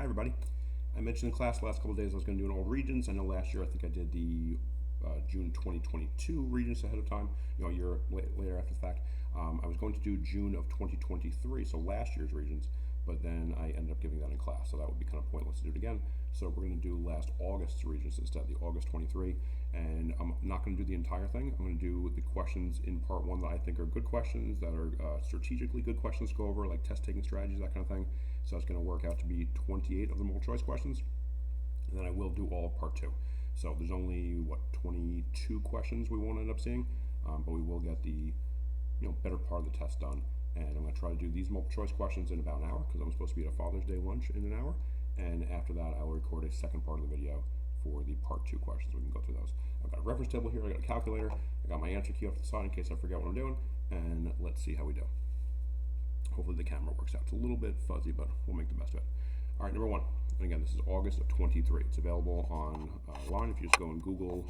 Hi everybody. I mentioned in class the last couple of days I was going to do an old Regents. I know last year I think I did the June 2022 Regents ahead of time, a year later after the fact. I was going to do June of 2023, so last year's Regents, but then I ended up giving that in class, so that would be kind of pointless to do it again. So we're going to do last August's Regents instead, the August 23, and I'm not going to do the entire thing. I'm going to do the questions in part one that I think are good questions, that are strategically good questions to go over, like test-taking strategies, that kind of thing. So it's going to work out to be 28 of the multiple choice questions, and then I will do all of part two. So there's only, 22 questions we won't end up seeing, but we will get the better part of the test done. And I'm going to try to do these multiple choice questions in about an hour, because I'm supposed to be at a Father's Day lunch in an hour. And after that, I will record a second part of the video for the part two questions. We can go through those. I've got a reference table here, I got a calculator, I got my answer key off to the side in case I forget what I'm doing, and let's see how we do. Hopefully the camera works out. It's a little bit fuzzy, but we'll make the best of it. All right, number one. And again, this is August of 23. It's available online. If you just go and Google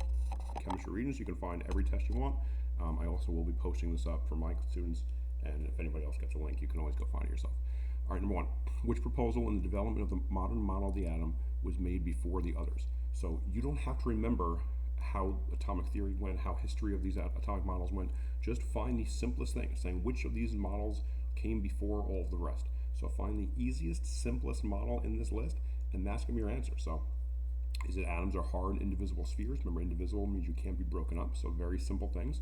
Chemistry Regents, you can find every test you want. I also will be posting this up for my students, and if anybody else gets a link, you can always go find it yourself. All right, number one. Which proposal in the development of the modern model of the atom was made before the others? So you don't have to remember how atomic theory went, how history of these atomic models went. Just find the simplest thing, saying which of these models came before all of the rest. So find the easiest, simplest model in this list, and that's going to be your answer. So is it atoms are hard, indivisible spheres? Remember, indivisible means you can't be broken up, so very simple things.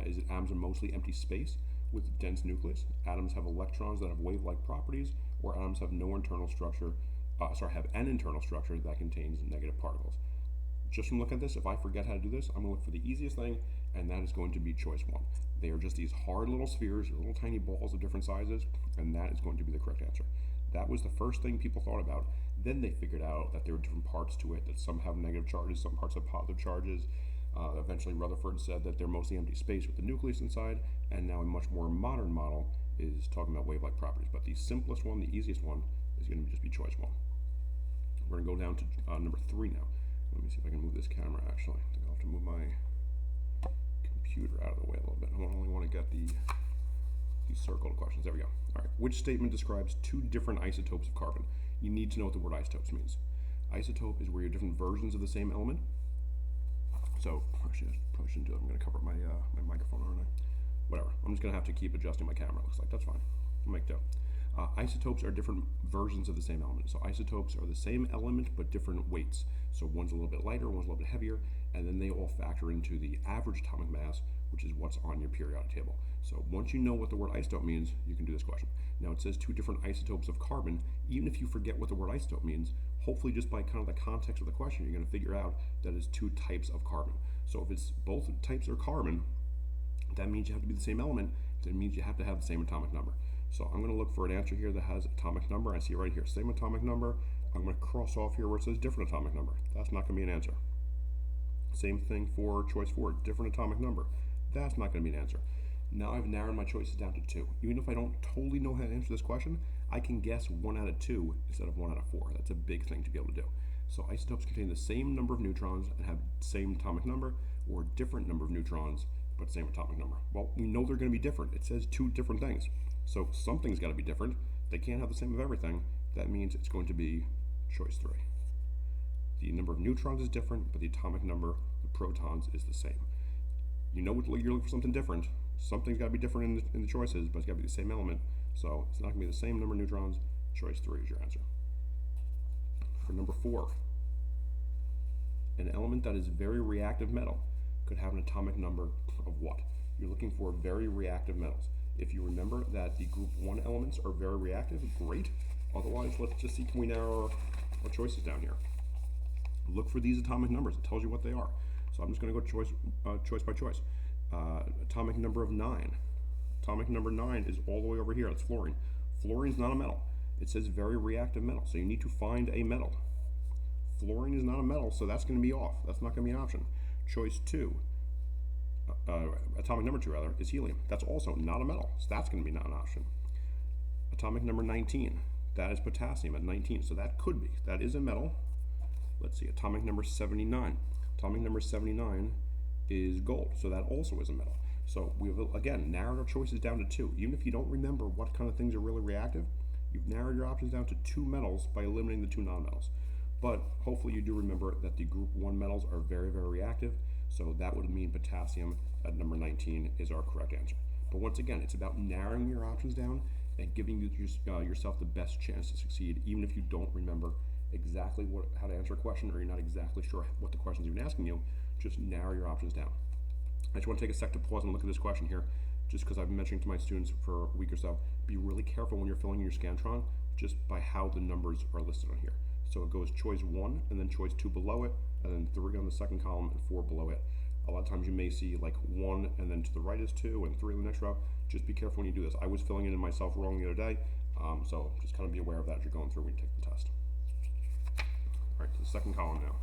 Is it atoms are mostly empty space with a dense nucleus? Atoms have electrons that have wave-like properties, or atoms have no internal structure, have an internal structure that contains negative particles. Just from looking at this, if I forget how to do this, I'm going to look for the easiest thing, and that is going to be choice one. They are just these hard little spheres, little tiny balls of different sizes, and that is going to be the correct answer. That was the first thing people thought about. Then they figured out that there were different parts to it, that some have negative charges, some parts have positive charges. Eventually Rutherford said that they're mostly empty space with the nucleus inside, and now a much more modern model is talking about wave-like properties. But the simplest one, the easiest one, is going to just be choice one. We're going to go down to number three now. Let me see if I can move this camera, actually. I think I'll have to move my computer out of the way a little bit. I only want to get these circled questions. There we go. All right. Which statement describes two different isotopes of carbon? You need to know what the word isotopes means. Isotope is where you have different versions of the same element. So, actually, I probably shouldn't do that. I'm going to cover my microphone, aren't I? Whatever. I'm just going to have to keep adjusting my camera. Looks like that's fine. I'll make do. Isotopes are different versions of the same element. So isotopes are the same element but different weights. So one's a little bit lighter, one's a little bit heavier, and then they all factor into the average atomic mass, which is what's on your periodic table. So once you know what the word isotope means, you can do this question. Now it says two different isotopes of carbon. Even if you forget what the word isotope means, hopefully just by kind of the context of the question, you're going to figure out that it's two types of carbon. So if it's both types are carbon, that means you have to be the same element. That means you have to have the same atomic number. So I'm going to look for an answer here that has atomic number. I see it right here, same atomic number. I'm going to cross off here where it says different atomic number. That's not going to be an answer. Same thing for choice 4, different atomic number. That's not going to be an answer. Now I've narrowed my choices down to 2. Even if I don't totally know how to answer this question, I can guess 1 out of 2 instead of 1 out of 4. That's a big thing to be able to do. So isotopes contain the same number of neutrons and have the same atomic number, or different number of neutrons but same atomic number. Well, we know they're going to be different. It says 2 different things. So something's got to be different. They can't have the same of everything. That means it's going to be choice 3. The number of neutrons is different, but the atomic number of protons is the same. You know you're looking for something different. Something's got to be different in the choices, but it's got to be the same element. So it's not going to be the same number of neutrons. Choice 3 is your answer. For number 4, an element that is very reactive metal could have an atomic number of what? You're looking for very reactive metals. If you remember that the group 1 elements are very reactive, great. Otherwise, let's just see, can we narrow our choices down here? Look for these atomic numbers. It tells you what they are. So I'm just going to go choice by choice. Atomic number of 9. Atomic number 9 is all the way over here. That's fluorine. Fluorine is not a metal. It says very reactive metal, so you need to find a metal. Fluorine is not a metal, so that's going to be off. That's not going to be an option. Choice 2, atomic number 2 rather, is helium. That's also not a metal, so that's going to be not an option. Atomic number 19, that is potassium at 19, so that could be. That is a metal. Let's see, atomic number 79. Atomic number 79 is gold, so that also is a metal. So we've, again, narrowed our choices down to 2. Even if you don't remember what kind of things are really reactive, You've narrowed your options down to 2 metals by eliminating the 2 nonmetals. But hopefully you do remember that the group 1 metals are very, very reactive, so that would mean potassium at number 19 is our correct answer. But once again, it's about narrowing your options down and giving yourself the best chance to succeed, even if you don't remember exactly how to answer a question, or you're not exactly sure what the question's even asking you. Just narrow your options down. I just want to take a sec to pause and look at this question here, just because I've been mentioning to my students for a week or so. Be really careful when you're filling in your Scantron, just by how the numbers are listed on here. So it goes choice 1, and then choice 2 below it, and then 3 on the second column, and 4 below it. A lot of times you may see like 1, and then to the right is 2, and 3 in the next row. Just be careful when you do this. I was filling it in myself wrong the other day, so just kind of be aware of that as you're going through when you take the test. All right, to the second column now.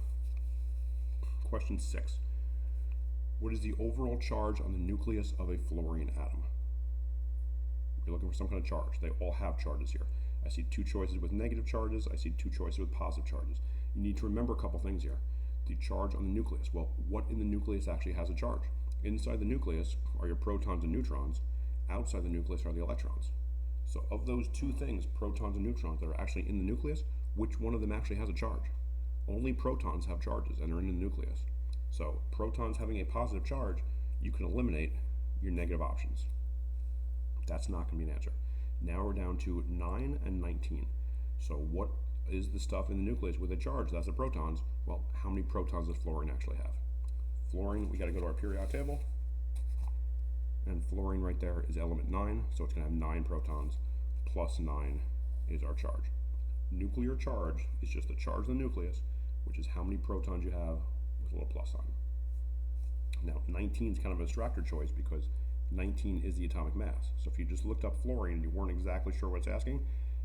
Question 6. What is the overall charge on the nucleus of a fluorine atom? You're looking for some kind of charge. They all have charges here. I see 2 choices with negative charges. I see 2 choices with positive charges. You need to remember a couple things here. The charge on the nucleus. Well, what in the nucleus actually has a charge? Inside the nucleus are your protons and neutrons. Outside the nucleus are the electrons. So of those 2 things, protons and neutrons, that are actually in the nucleus, which one of them actually has a charge? Only protons have charges and are in the nucleus. So protons having a positive charge, you can eliminate your negative options. That's not going to be an answer. Now we're down to 9 and 19. So what is the stuff in the nucleus with a charge? That's the protons. Well, how many protons does fluorine actually have? Fluorine, we got to go to our periodic table. And fluorine right there is element 9, so it's going to have 9 protons, plus 9 is our charge. Nuclear charge is just the charge of the nucleus, which is how many protons you have with a little plus sign. Now, 19 is kind of a distractor choice because 19 is the atomic mass. So if you just looked up fluorine and you weren't exactly sure what it's asking,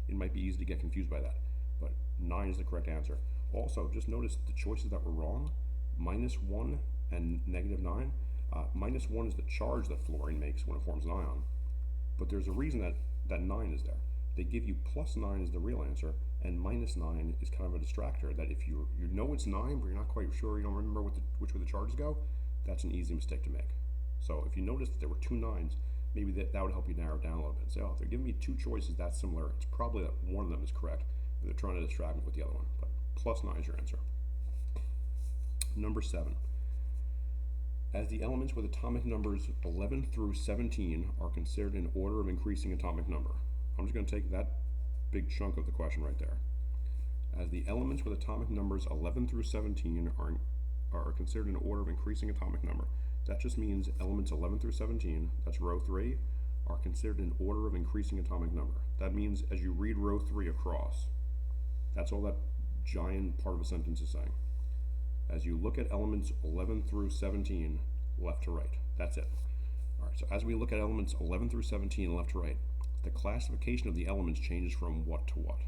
it might be easy to get confused by that. But 9 is the correct answer. Also, just notice the choices that were wrong, -1 and -9. -1 is the charge that fluorine makes when it forms an ion. But there's a reason that 9 is there. They give you +9 as the real answer, and -9 is kind of a distractor, that if you know it's 9, but you're not quite sure, you don't remember which way the charges go, that's an easy mistake to make. So if you notice that there were 2 9s, maybe that would help you narrow it down a little bit and say, oh, if they're giving me 2 choices that similar, it's probably that one of them is correct, and they're trying to distract me with the other one. But +9 is your answer. Number 7. As the elements with atomic numbers 11 through 17 are considered in order of increasing atomic number. I'm just going to take that big chunk of the question right there. As the elements with atomic numbers 11 through 17 are considered in order of increasing atomic number. That just means elements 11 through 17, that's row 3, are considered in order of increasing atomic number. That means as you read row 3 across, that's all that giant part of a sentence is saying. As you look at elements 11 through 17, left to right, that's it. All right, so as we look at elements 11 through 17, left to right, the classification of the elements changes from what to what.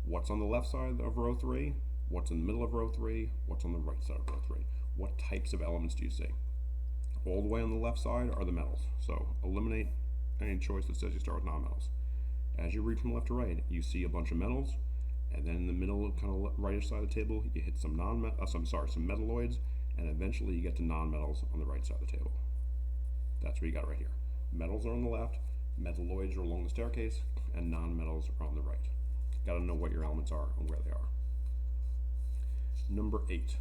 What's on the left side of row 3? What's in the middle of row 3? What's on the right side of row 3? What types of elements do you see? All the way on the left side are the metals, so eliminate any choice that says you start with non-metals. As you read from left to right, you see a bunch of metals, and then in the middle, kind of rightish side of the table, you hit some some metalloids, and eventually you get to non-metals on the right side of the table. That's what you got right here. Metals are on the left, metalloids are along the staircase, and non-metals are on the right. Got to know what your elements are and where they are. Number 8.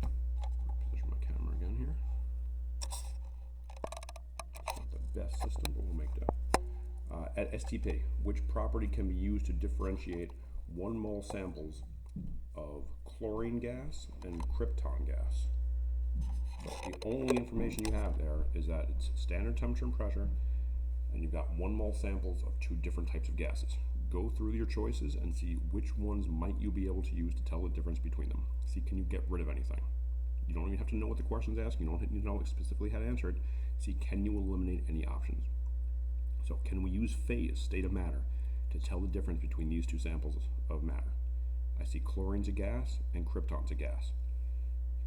Position my camera again here. It's not the best system, but we'll make that. At STP, which property can be used to differentiate 1 mole samples of chlorine gas and krypton gas? So the only information you have there is that it's standard temperature and pressure, and you've got 1 mole samples of 2 different types of gases. Go through your choices and see which ones might you be able to use to tell the difference between them. See, can you get rid of anything? You don't even have to know what the question's asking. You don't need to know specifically how to answer it. See, can you eliminate any options? So can we use phase, state of matter, to tell the difference between these 2 samples of matter? I see chlorine's a gas and krypton's a gas.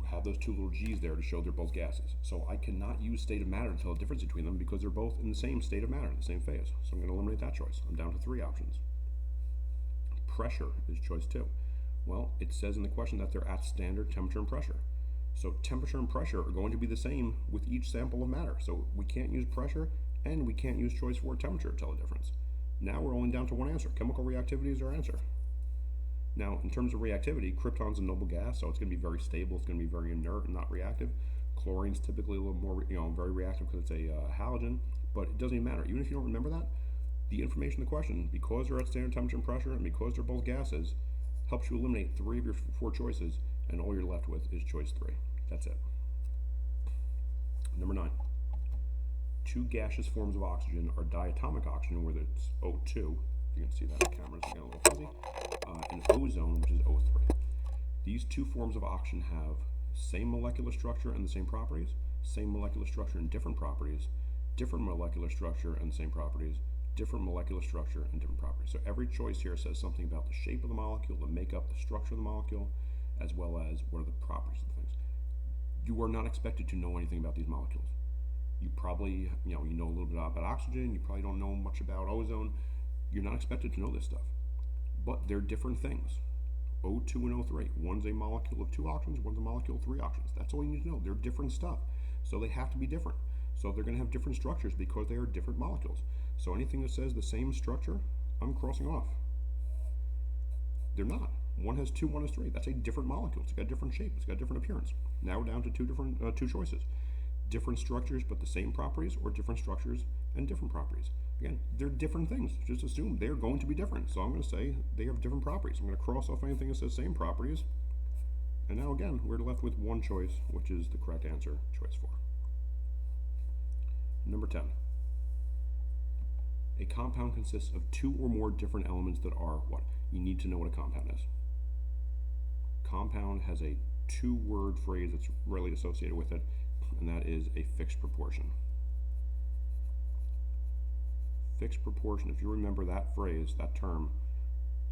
You have those 2 little g's there to show they're both gases. So I cannot use state of matter to tell the difference between them because they're both in the same state of matter, the same phase. So I'm going to eliminate that choice. I'm down to 3 options. Pressure is choice 2. Well, it says in the question that they're at standard temperature and pressure. So temperature and pressure are going to be the same with each sample of matter. So we can't use pressure and we can't use choice 4 temperature to tell the difference. Now we're only down to one answer. Chemical reactivity is our answer. Now, in terms of reactivity, krypton's a noble gas, so it's going to be very stable. It's going to be very inert and not reactive. Chlorine's typically a little more, very reactive because it's a halogen, but it doesn't even matter. Even if you don't remember that, the information in the question, because they're at standard temperature and pressure, and because they're both gases, helps you eliminate 3 of your 4 choices, and all you're left with is choice 3. That's it. Number 9. 2 gaseous forms of oxygen are diatomic oxygen, whether it's O2, you can see that the camera's getting a little fuzzy, and ozone, which is O3. These 2 forms of oxygen have same molecular structure and the same properties, same molecular structure and different properties, different molecular structure and the same properties, different molecular structure and different properties. So every choice here says something about the shape of the molecule, the makeup, the structure of the molecule, as well as what are the properties of the things. You are not expected to know anything about these molecules. You probably, you know a little bit about oxygen, you probably don't know much about ozone. You're not expected to know this stuff. But they're different things. O2 and O3. One's a molecule of 2 oxygens, one's a molecule of 3 oxygens. That's all you need to know. They're different stuff. So they have to be different. So they're going to have different structures because they are different molecules. So anything that says the same structure, I'm crossing off. They're not. One has 2, one has 3. That's a different molecule. It's got a different shape. It's got a different appearance. Now we're down to 2 choices. Different structures but the same properties, or different structures and different properties. Again, they're different things. Just assume they're going to be different. So I'm going to say they have different properties. I'm going to cross off anything that says same properties. And now again, we're left with one choice, which is the correct answer, choice 4. Number 10. A compound consists of 2 or more different elements that are what? You need to know what a compound is. Compound has a 2-word phrase that's rarely associated with it, and that is a fixed proportion. Fixed proportion, if you remember that phrase, that term,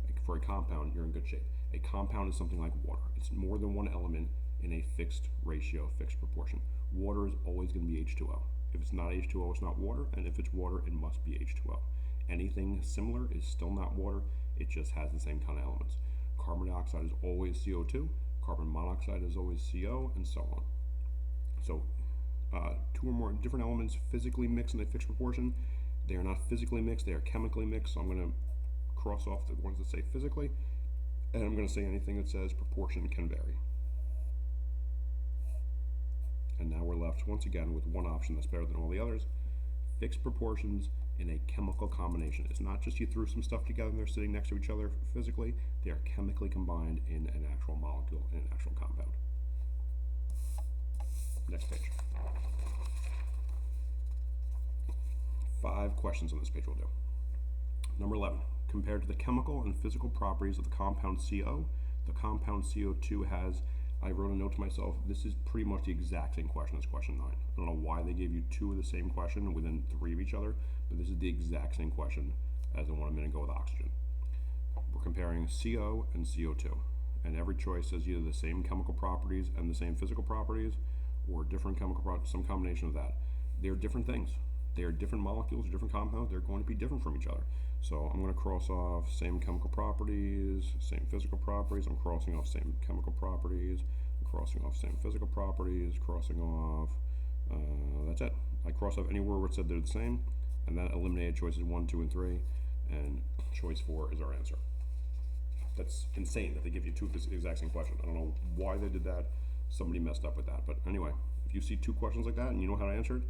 like for a compound, you're in good shape. A compound is something like water. It's more than one element in a fixed ratio, fixed proportion. Water is always going to be H2O. If it's not H2O, it's not water, and if it's water, it must be H2O. Anything similar is still not water, it just has the same kind of elements. Carbon dioxide is always CO2, carbon monoxide is always CO, and so on. So 2 or more different elements physically mixed in a fixed proportion. They are not physically mixed, they are chemically mixed, so I'm going to cross off the ones that say physically, and I'm going to say anything that says proportion can vary. And now we're left once again with one option that's better than all the others. Fixed proportions in a chemical combination. It's not just you threw some stuff together and they're sitting next to each other physically, they are chemically combined in an actual molecule, in an actual compound. Next page. 5 questions on this page will do. Number 11. Compared to the chemical and physical properties of the compound CO, the compound CO2 has, I wrote a note to myself, this is pretty much the exact same question as question 9. I don't know why they gave you 2 of the same question within 3 of each other, but this is the exact same question as the one a minute ago with oxygen. We're comparing CO and CO2, and every choice says either the same chemical properties and the same physical properties, or different chemical properties, some combination of that. They're different things. They are different molecules, different compounds. They're going to be different from each other. So I'm going to cross off same chemical properties, same physical properties. I'm crossing off same chemical properties. I'm crossing off same physical properties. Crossing off. That's it. I cross off anywhere where it said they're the same, and that eliminated choices 1, 2, and 3, and choice 4 is our answer. That's insane that they give you 2 of the exact same question. I don't know why they did that. Somebody messed up with that. But anyway, if you see 2 questions like that and you know how to answer it,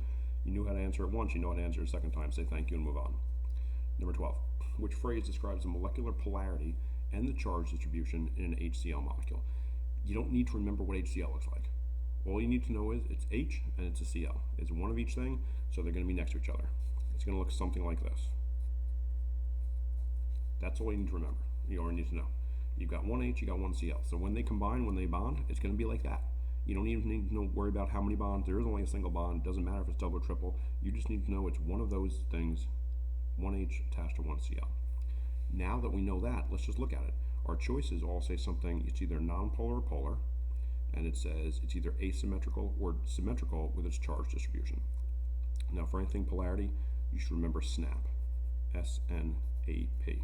you knew how to answer it once, you know how to answer it a second time, say thank you and move on. Number 12. Which phrase describes the molecular polarity and the charge distribution in an HCl molecule? You don't need to remember what HCl looks like. All you need to know is it's H and it's a Cl. It's one of each thing, so they're going to be next to each other. It's going to look something like this. That's all you need to remember. You already need to know. You've got one H, you got one Cl. So when they combine, when they bond, it's going to be like that. You don't even need to worry about how many bonds. There is only a single bond. It doesn't matter if it's double or triple. You just need to know it's one of those things, one H attached to one Cl. Now that we know that, let's just look at it. Our choices all say something, it's either nonpolar or polar, and it says it's either asymmetrical or symmetrical with its charge distribution. Now for anything polarity, you should remember SNAP, S-N-A-P.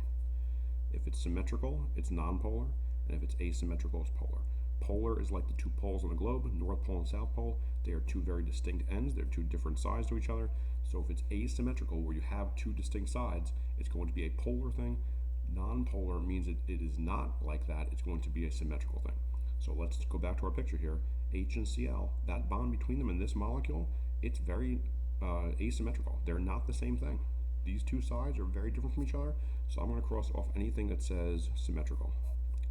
If it's symmetrical, it's nonpolar, and if it's asymmetrical, it's polar. Polar is like the 2 poles on the globe, North Pole and South Pole. They are 2 very distinct ends. They're 2 different sides to each other. So if it's asymmetrical, where you have 2 distinct sides, it's going to be a polar thing. Non-polar means it is not like that. It's going to be a symmetrical thing. So let's go back to our picture here. H and Cl, that bond between them in this molecule, it's very asymmetrical. They're not the same thing. These two sides are very different from each other, so I'm going to cross off anything that says symmetrical.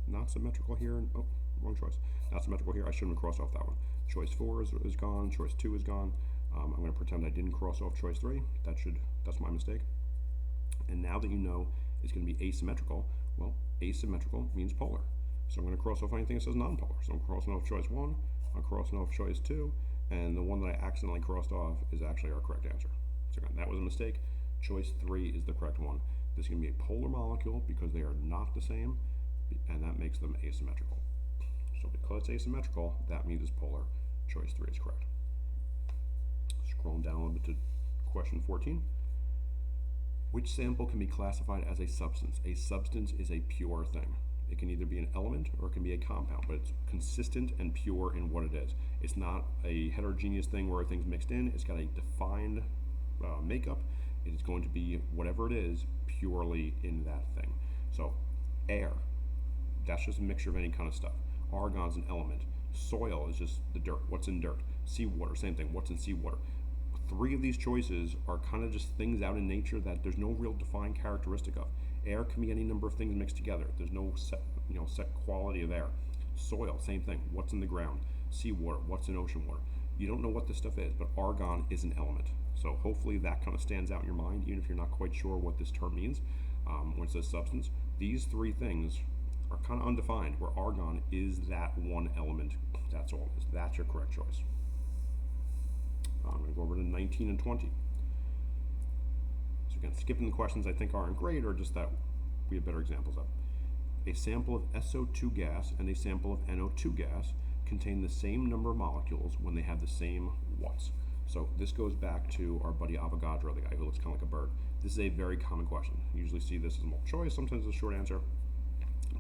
Not symmetrical here. Oh, wrong choice. Not symmetrical here. I shouldn't have crossed off that one. Choice 4 is gone. Choice 2 is gone. I'm going to pretend I didn't cross off choice 3. That's my mistake. And now that you know it's going to be asymmetrical, well, asymmetrical means polar. So I'm going to cross off anything that says non-polar. So I'm crossing off choice 1, I'm crossing off choice 2, and the one that I accidentally crossed off is actually our correct answer. So again, that was a mistake. Choice 3 is the correct one. This is going to be a polar molecule because they are not the same, and that makes them asymmetrical. So because it's asymmetrical, that means it's polar. Choice 3 is correct. Scrolling down a little bit to question 14. Which sample can be classified as a substance? A substance is a pure thing. It can either be an element or it can be a compound, but it's consistent and pure in what it is. It's not a heterogeneous thing where everything's mixed in. It's got a defined makeup. It is going to be whatever it is purely in that thing. So air, that's just a mixture of any kind of stuff. Argon's an element. Soil is just the dirt. What's in dirt? Seawater, same thing. What's in seawater? 3 of these choices are kind of just things out in nature that there's no real defined characteristic of. Air can be any number of things mixed together. There's no set quality of air. Soil, same thing. What's in the ground? Seawater, what's in ocean water? You don't know what this stuff is, but argon is an element. So hopefully that kind of stands out in your mind, even if you're not quite sure what this term means. When it says substance, these 3 things are kind of undefined, where argon is that one element. That's all it is. That's your correct choice. I'm going to go over to 19 and 20. So again, skipping the questions I think aren't great, or just that we have better examples of. A sample of SO2 gas and a sample of NO2 gas contain the same number of molecules when they have the same what's. So this goes back to our buddy Avogadro, the guy who looks kind of like a bird. This is a very common question. You usually see this as multiple choice, sometimes it's a short answer.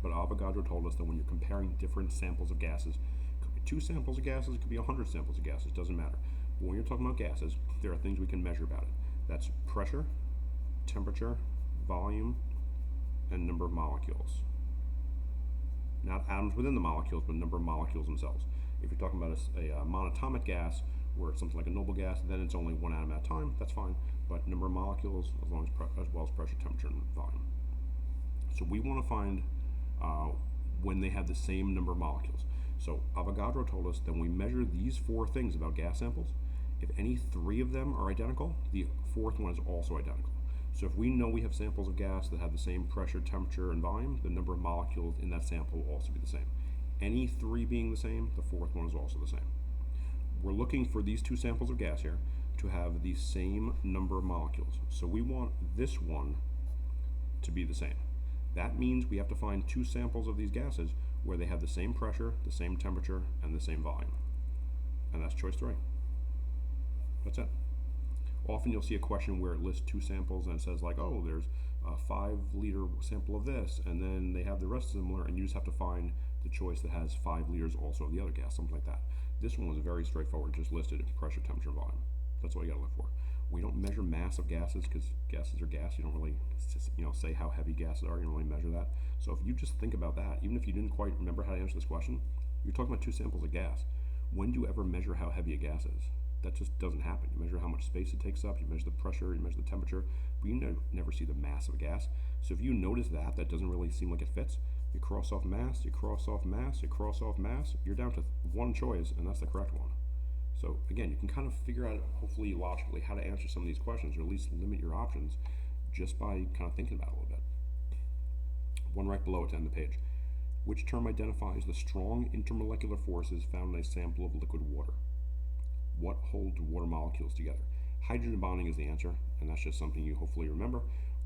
But Avogadro told us that when you're comparing different samples of gases, it could be 2 samples of gases, it could be 100 samples of gases, doesn't matter. But when you're talking about gases, there are things we can measure about it. That's pressure, temperature, volume, and number of molecules. Not atoms within the molecules, but number of molecules themselves. If you're talking about a monatomic gas, where it's something like a noble gas, then it's only 1 atom at a time, that's fine. But number of molecules, as well as pressure, temperature, and volume. So we want to find when they have the same number of molecules. So Avogadro told us that when we measure these 4 things about gas samples, if any 3 of them are identical, the 4th one is also identical. So if we know we have samples of gas that have the same pressure, temperature, and volume, the number of molecules in that sample will also be the same. Any 3 being the same, the 4th one is also the same. We're looking for these 2 samples of gas here to have the same number of molecules. So we want this one to be the same. That means we have to find 2 samples of these gases where they have the same pressure, the same temperature, and the same volume. And that's choice 3. That's it. Often you'll see a question where it lists 2 samples and it says like, oh, there's a 5-liter sample of this, and then they have the rest similar, and you just have to find the choice that has 5 liters also of the other gas, something like that. This one was very straightforward, just listed pressure, temperature, volume. That's all you gotta look for. We don't measure mass of gases because gases are gas. You don't really say how heavy gases are. You don't really measure that. So if you just think about that, even if you didn't quite remember how to answer this question, you're talking about 2 samples of gas. When do you ever measure how heavy a gas is? That just doesn't happen. You measure how much space it takes up, you measure the pressure, you measure the temperature, but you never see the mass of a gas. So if you notice that doesn't really seem like it fits, you cross off mass, you cross off mass, you cross off mass, you're down to 1 choice, and that's the correct one. So again, you can kind of figure out, hopefully logically, how to answer some of these questions, or at least limit your options, just by kind of thinking about it a little bit. One right below it to end the page. Which term identifies the strong intermolecular forces found in a sample of liquid water? What holds water molecules together? Hydrogen bonding is the answer, and that's just something you hopefully remember.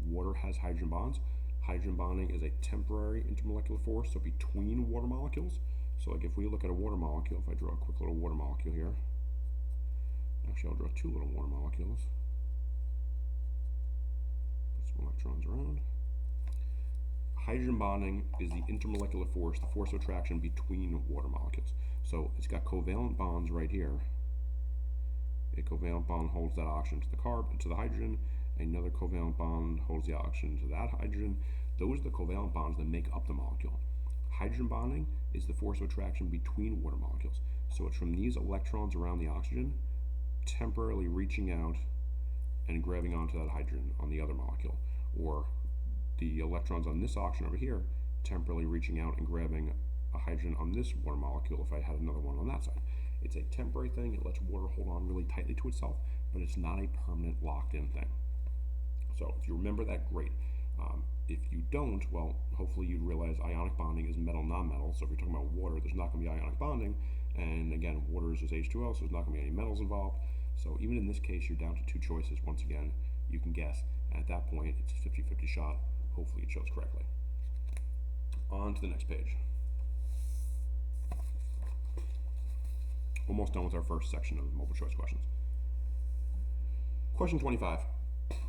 Water has hydrogen bonds. Hydrogen bonding is a temporary intermolecular force, so between water molecules. So like if we look at a water molecule, if I draw a quick little water molecule here, actually I'll draw 2 little water molecules. Put some electrons around. Hydrogen bonding is the intermolecular force, the force of attraction between water molecules. So it's got covalent bonds right here. A covalent bond holds that oxygen to the hydrogen, another covalent bond holds the oxygen to that hydrogen. Those are the covalent bonds that make up the molecule. Hydrogen bonding is the force of attraction between water molecules. So it's from these electrons around the oxygen temporarily reaching out and grabbing onto that hydrogen on the other molecule, or the electrons on this oxygen over here temporarily reaching out and grabbing a hydrogen on this water molecule if I had another one on that side. It's a temporary thing. It lets water hold on really tightly to itself, but it's not a permanent locked-in thing. So if you remember that, great. If you don't, well, hopefully you'd realize ionic bonding is metal-non-metal. So if you're talking about water, there's not going to be ionic bonding. And again, water is just H2O, so there's not going to be any metals involved. So even in this case, you're down to two choices. Once again, you can guess. And at that point, it's a 50-50 shot. Hopefully it shows correctly. On to the next page. Almost done with our first section of multiple choice questions. Question 25.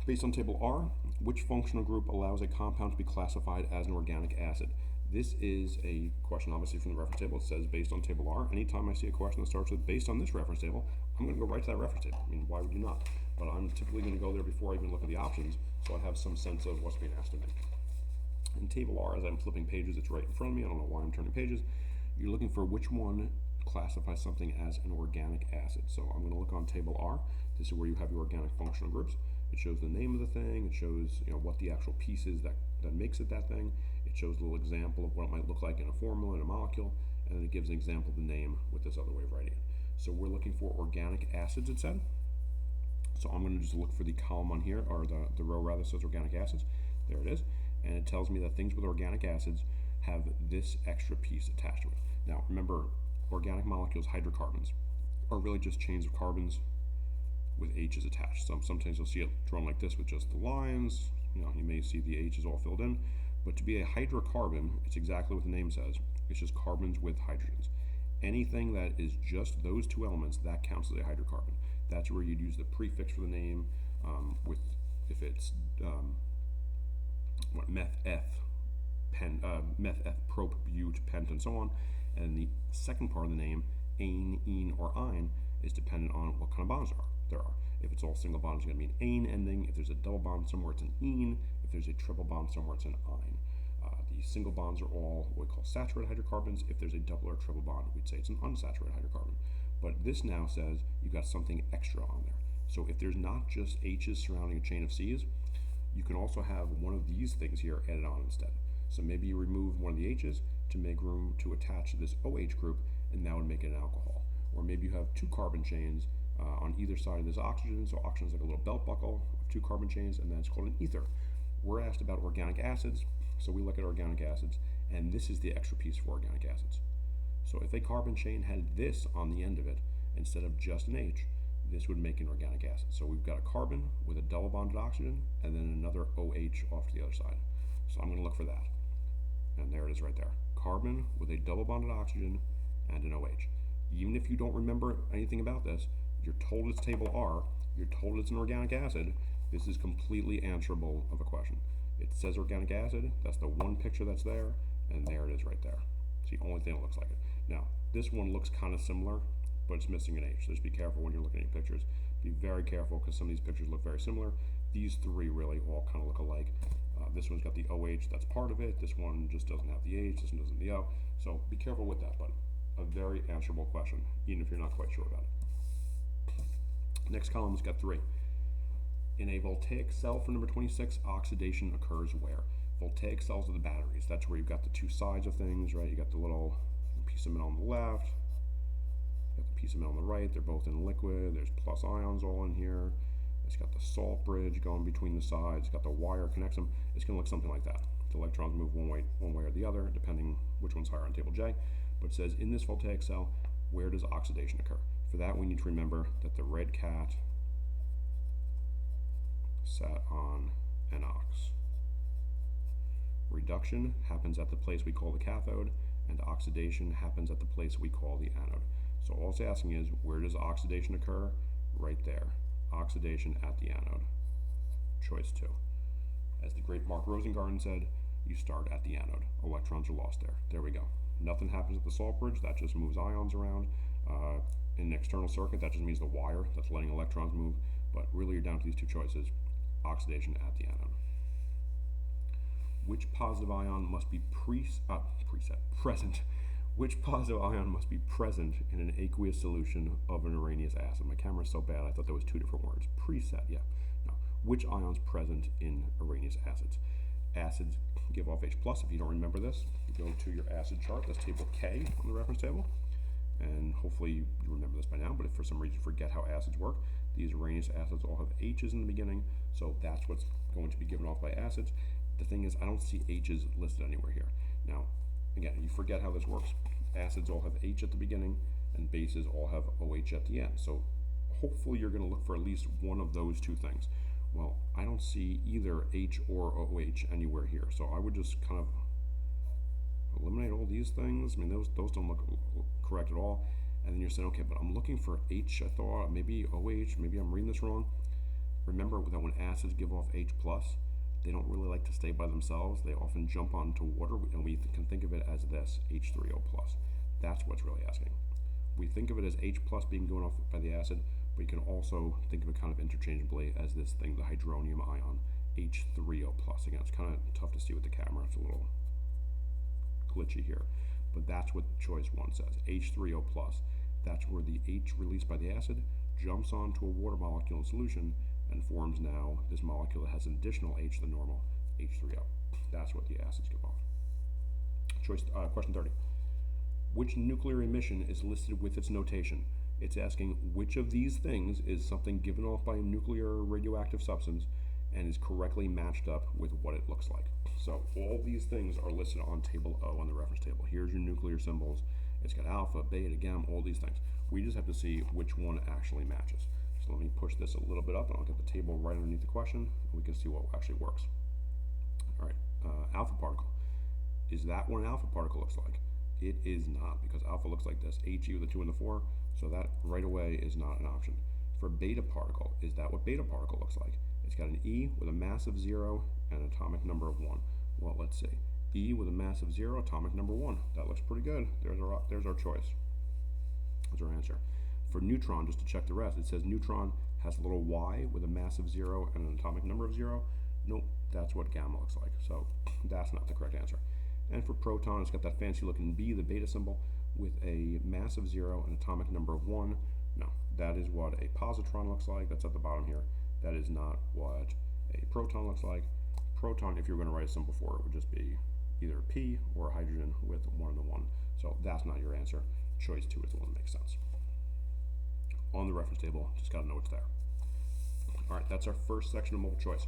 Based on table R, which functional group allows a compound to be classified as an organic acid? This is a question obviously from the reference table. It says based on table R. Anytime I see a question that starts with based on this reference table, I'm going to go right to that reference table. I mean, why would you not? But I'm typically going to go there before I even look at the options, so I have some sense of what's being asked of me. In table R, as I'm flipping pages, it's right in front of me. I don't know why I'm turning pages. You're looking for which one classifies something as an organic acid. So I'm going to look on table R. This is where you have your organic functional groups. It shows the name of the thing. It shows what the actual piece is that makes it that thing. It shows a little example of what it might look like in a formula, in a molecule, and then it gives an example of the name with this other way of writing it. So we're looking for organic acids, it said. So I'm going to just look for the column on here, or the row rather, says organic acids. There it is. And it tells me that things with organic acids have this extra piece attached to it. Now remember, organic molecules, hydrocarbons, are really just chains of carbons with H's attached. Sometimes you'll see it drawn like this with just the lines. You may see the H's all filled in. But to be a hydrocarbon, it's exactly what the name says. It's just carbons with hydrogens. Anything that is just those two elements, that counts as a hydrocarbon. That's where you'd use the prefix for the name, if it's meth, prop, bute, pent, and so on. And the second part of the name, ane, ene, or ine, is dependent on what kind of bonds there are. If it's all single bonds, it's going to be an ane ending. If there's a double bond somewhere, it's an ene. If there's a triple bond somewhere, it's an ine. The single bonds are all what we call saturated hydrocarbons. If there's a double or triple bond, we'd say it's an unsaturated hydrocarbon. But this now says you've got something extra on there. So if there's not just H's surrounding a chain of C's, you can also have one of these things here added on instead. So maybe you remove one of the H's to make room to attach to this OH group, and that would make it an alcohol. Or maybe you have two carbon chains on either side of this oxygen. So oxygen is like a little belt buckle of two carbon chains, and then it's called an ether. We're asked about organic acids, so we look at organic acids, and this is the extra piece for organic acids. So if a carbon chain had this on the end of it, instead of just an H, this would make an organic acid. So we've got a carbon with a double bonded oxygen, and then another OH off to the other side. So I'm going to look for that. And there it is right there. Carbon with a double bonded oxygen and an OH. Even if you don't remember anything about this, you're told it's table R, you're told it's an organic acid, this is completely answerable of a question. It says organic acid, that's the one picture that's there, and there it is right there. It's the only thing that looks like it. Now, this one looks kind of similar, but it's missing an H. So just be careful when you're looking at pictures. Be very careful because some of these pictures look very similar. These three really all kind of look alike. This one's got the OH, that's part of it. This one just doesn't have the H, this one doesn't have the O. So be careful with that, but a very answerable question, even if you're not quite sure about it. Next column's got 3. In a voltaic cell for number 26, oxidation occurs where? Voltaic cells are the batteries. That's where you've got the two sides of things, right? You got the little piece of metal on the left, you got the piece of metal on the right. They're both in liquid. There's plus ions all in here. It's got the salt bridge going between the sides. It's got the wire connects them. It's going to look something like that. The electrons move one way or the other, depending which one's higher on table J. But it says in this voltaic cell, where does oxidation occur? For that, we need to remember that the red cat sat on an ox. Reduction happens at the place we call the cathode, and oxidation happens at the place we call the anode. So all it's asking is, where does oxidation occur? Right there. Oxidation at the anode. Choice 2. As the great Mark Rosengarten said, you start at the anode. Electrons are lost there. There we go. Nothing happens at the salt bridge. That just moves ions around. In an external circuit, that just means the wire that's letting electrons move. But really, you're down to these two choices. oxidation at the anode. Which positive ion must be present? Which positive ion must be present in an aqueous solution of an Arrhenius acid? My camera's so bad, I thought there was two different words. Preset, yeah. No. Which ions present in Arrhenius acids? Acids give off H+. If you don't remember this, go to your acid chart. That's table K on the reference table. And hopefully you remember this by now, but if for some reason you forget how acids work, these Arrhenius acids all have H's in the beginning, so that's what's going to be given off by acids. The thing is, I don't see H's listed anywhere here. Now, again, you forget how this works. Acids all have H at the beginning, and bases all have OH at the end. So hopefully you're going to look for at least one of those two things. Well, I don't see either H or OH anywhere here, so I would just kind of eliminate all these things. I mean, those don't look correct at all. And then you're saying, okay, but I'm looking for H, I thought, maybe OH, maybe I'm reading this wrong. Remember that when acids give off H+, they don't really like to stay by themselves. They often jump onto water, and we can think of it as this, H3O+. That's what's really asking. We think of it as H+ being given off by the acid, but you can also think of it kind of interchangeably as this thing, the hydronium ion, H3O+. Again, it's kind of tough to see with the camera. It's a little glitchy here, but that's what choice 1 says, H3O+. That's where the H released by the acid jumps onto a water molecule in solution and forms now this molecule that has an additional H than normal, H3O. That's what the acids give off. Question 30. Which nuclear emission is listed with its notation? It's asking which of these things is something given off by a nuclear radioactive substance and is correctly matched up with what it looks like. So all these things are listed on table O on the reference table. Here's your nuclear symbols. It's got alpha, beta, gamma, all these things. We just have to see which one actually matches. So let me push this a little bit up and I'll get the table right underneath the question and we can see what actually works. All right, alpha particle. Is that what an alpha particle looks like? It is not, because alpha looks like this, HE with a 2 and the 4, so that right away is not an option. For beta particle, is that what beta particle looks like? It's got an E with a mass of 0 and an atomic number of 1. Well, let's see. E with a mass of 0, atomic number 1. That looks pretty good. There's our choice. That's our answer. For neutron, just to check the rest, it says neutron has a little y with a mass of 0 and an atomic number of 0. Nope, that's what gamma looks like. So that's not the correct answer. And for proton, it's got that fancy looking B, the beta symbol, with a mass of 0 and atomic number of 1. No, that is what a positron looks like. That's at the bottom here. That is not what a proton looks like. Proton, if you're going to write a symbol for it, would just be either a P or a hydrogen with 1 and the 1. So that's not your answer. Choice 2 is the one that makes sense. On the reference table, just got to know it's there. All right, that's our first section of multiple choice.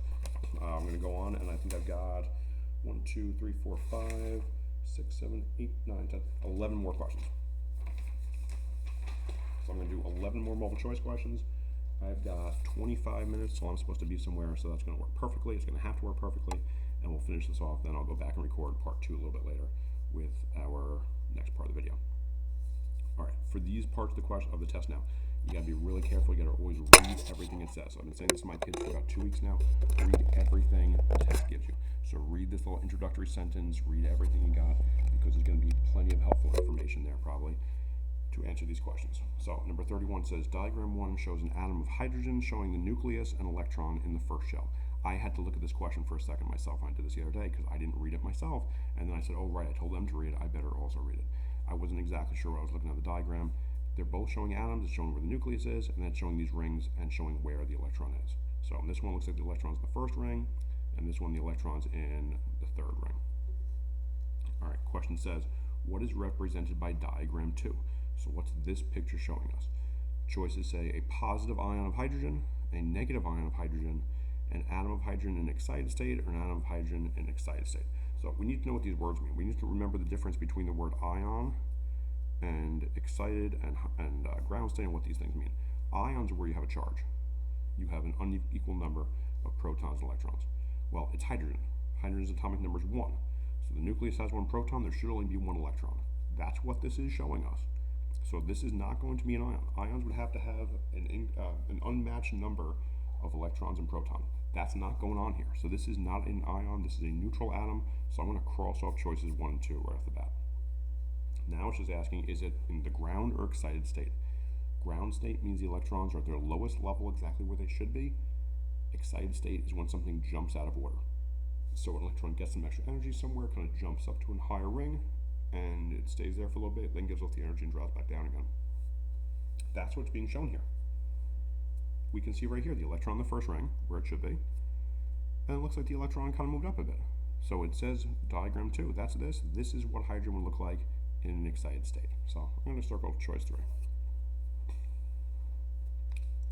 I'm going to go on, and I think I've got 1, 2, 3, 4, 5, 6, 7, 8, 9, 10, 11 more questions. So I'm going to do 11 more multiple choice questions. I've got 25 minutes, so I'm supposed to be somewhere, so that's going to work perfectly. It's going to have to work perfectly, and we'll finish this off. Then I'll go back and record part 2 a little bit later with our next part of the video. All right, for these parts of the test now, you got to be really careful. You got to always read everything it says. So I've been saying this to my kids for about 2 weeks now. Read everything the test gives you. So read this little introductory sentence, read everything you got, because there's going to be plenty of helpful information there probably to answer these questions. So number 31 says, diagram 1 shows an atom of hydrogen showing the nucleus and electron in the first shell. I had to look at this question for a second myself when I did this the other day because I didn't read it myself. And then I said, oh right, I told them to read it, I better also read it. I wasn't exactly sure what I was looking at the diagram. They're both showing atoms, it's showing where the nucleus is, and then it's showing these rings and showing where the electron is. So this one looks like the electron's in the first ring, and this one the electron's in the third ring. All right, question says, what is represented by diagram 2? So what's this picture showing us? Choices say a positive ion of hydrogen, a negative ion of hydrogen, an atom of hydrogen in excited state, or an atom of hydrogen in excited state. So we need to know what these words mean. We need to remember the difference between the word ion and excited and ground state and what these things mean. Ions are where you have a charge. You have an unequal number of protons and electrons. Well, it's hydrogen. Hydrogen's atomic number is 1. So the nucleus has 1 proton, there should only be 1 electron. That's what this is showing us. So this is not going to be an ion. Ions would have to have an unmatched number of electrons and protons. That's not going on here. So this is not an ion, this is a neutral atom, so I'm going to cross off choices 1 and 2 right off the bat. Now it's just asking, is it in the ground or excited state? Ground state means the electrons are at their lowest level exactly where they should be. Excited state is when something jumps out of order. So an electron gets some extra energy somewhere, kind of jumps up to a higher ring, and it stays there for a little bit, then gives off the energy and drops back down again. That's what's being shown here. We can see right here the electron in the first ring, where it should be, and it looks like the electron kind of moved up a bit. So it says diagram 2, that's this. This is what hydrogen would look like in an excited state. So I'm going to circle choice 3.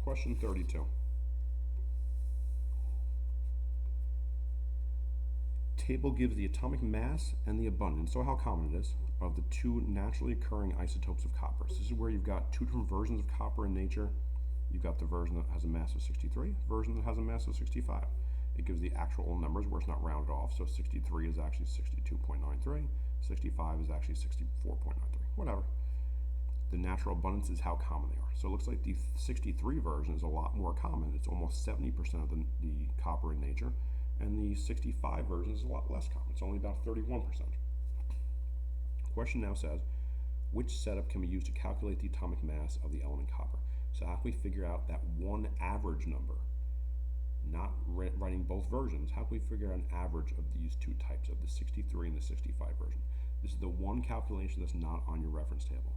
Question 32. Table gives the atomic mass and the abundance, so how common it is, of the two naturally occurring isotopes of copper. So this is where you've got two different versions of copper in nature. You've got the version that has a mass of 63, version that has a mass of 65. It gives the actual numbers where it's not rounded off, so 63 is actually 62.93, 65 is actually 64.93, whatever. The natural abundance is how common they are. So it looks like the 63 version is a lot more common. It's almost 70% of the copper in nature, and the 65 version is a lot less common. It's only about 31%. The question now says, which setup can be used to calculate the atomic mass of the element copper? So how can we figure out that one average number? Not writing both versions, how can we figure out an average of these two types, of the 63 and the 65 version? This is the one calculation that's not on your reference table.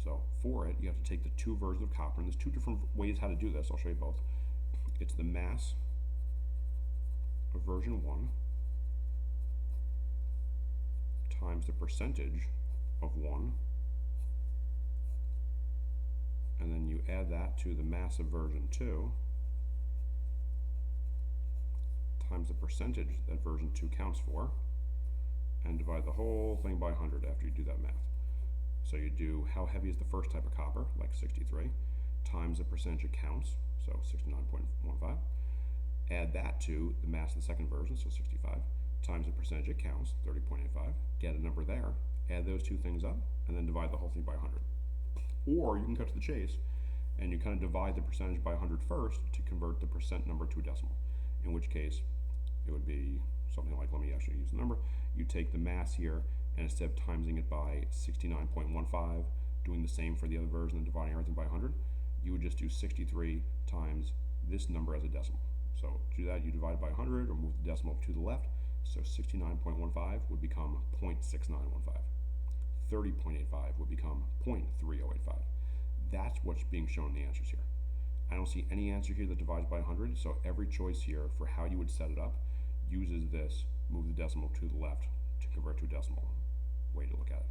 So for it, you have to take the two versions of copper, and there's two different ways how to do this. I'll show you both. It's the mass of version 1 times the percentage of 1, and then you add that to the mass of version 2 times the percentage that version 2 counts for, and divide the whole thing by 100 after you do that math. So you do how heavy is the first type of copper, like 63, times the percentage it counts, so 69.15. Add that to the mass of the second version, so 65, times the percentage it counts, 30.85. Get a number there, add those two things up, and then divide the whole thing by 100. Or you can cut to the chase, and you kind of divide the percentage by 100 first to convert the percent number to a decimal, in which case it would be something like, let me actually use the number. You take the mass here, and instead of timesing it by 69.15, doing the same for the other version and dividing everything by 100, you would just do 63 times this number as a decimal. So to do that, you divide by 100 or move the decimal to the left. So 69.15 would become 0.6915. 30.85 would become 0.3085. That's what's being shown in the answers here. I don't see any answer here that divides by 100, so every choice here for how you would set it up uses this, move the decimal to the left to convert to a decimal way to look at it.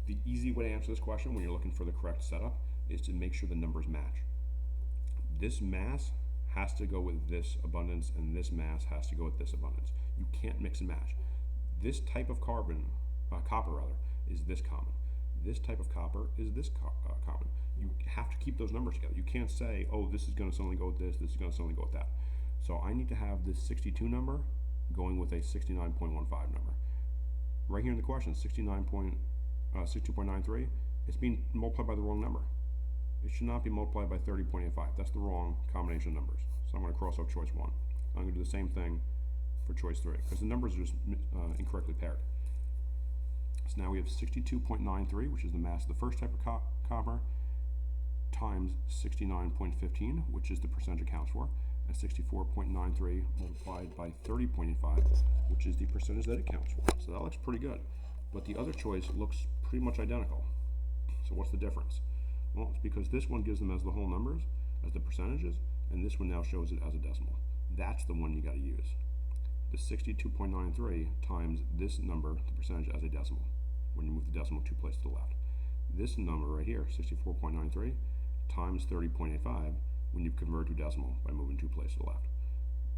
The easy way to answer this question when you're looking for the correct setup is to make sure the numbers match. This mass has to go with this abundance, and this mass has to go with this abundance. You can't mix and match. This type of copper is this common. This type of copper is this common. You have to keep those numbers together. You can't say, oh, this is going to suddenly go with this is going to suddenly go with that. So I need to have this 62 number going with a 69.15 number. Right here in the question, 62.93, it's being multiplied by the wrong number. It should not be multiplied by 30.85. That's the wrong combination of numbers. So I'm going to cross off choice 1. I'm going to do the same thing for choice 3, because the numbers are just incorrectly paired. So now we have 62.93, which is the mass of the first type of copper, times 69.15, which is the percentage it counts for, and 64.93 multiplied by 30.85, which is the percentage that it counts for. So that looks pretty good. But the other choice looks pretty much identical. So what's the difference? Well, it's because this one gives them as the whole numbers, as the percentages, and this one now shows it as a decimal. That's the one you got to use. The 62.93 times this number, the percentage, as a decimal, when you move the decimal 2 places to the left. This number right here, 64.93, times 30.85, when you convert to decimal by moving 2 places to the left.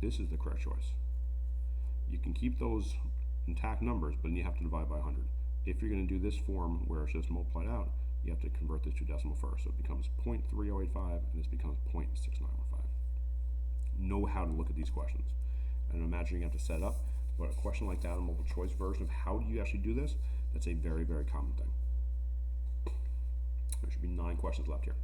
This is the correct choice. You can keep those intact numbers, but then you have to divide by 100. If you're going to do this form where it's just multiplied out, you have to convert this to decimal first. So it becomes 0.3085, and this becomes 0.6915. Know how to look at these questions. And imagine you have to set it up, but a question like that, a multiple choice version of how do you actually do this, that's a very, very common thing. There should be 9 questions left here.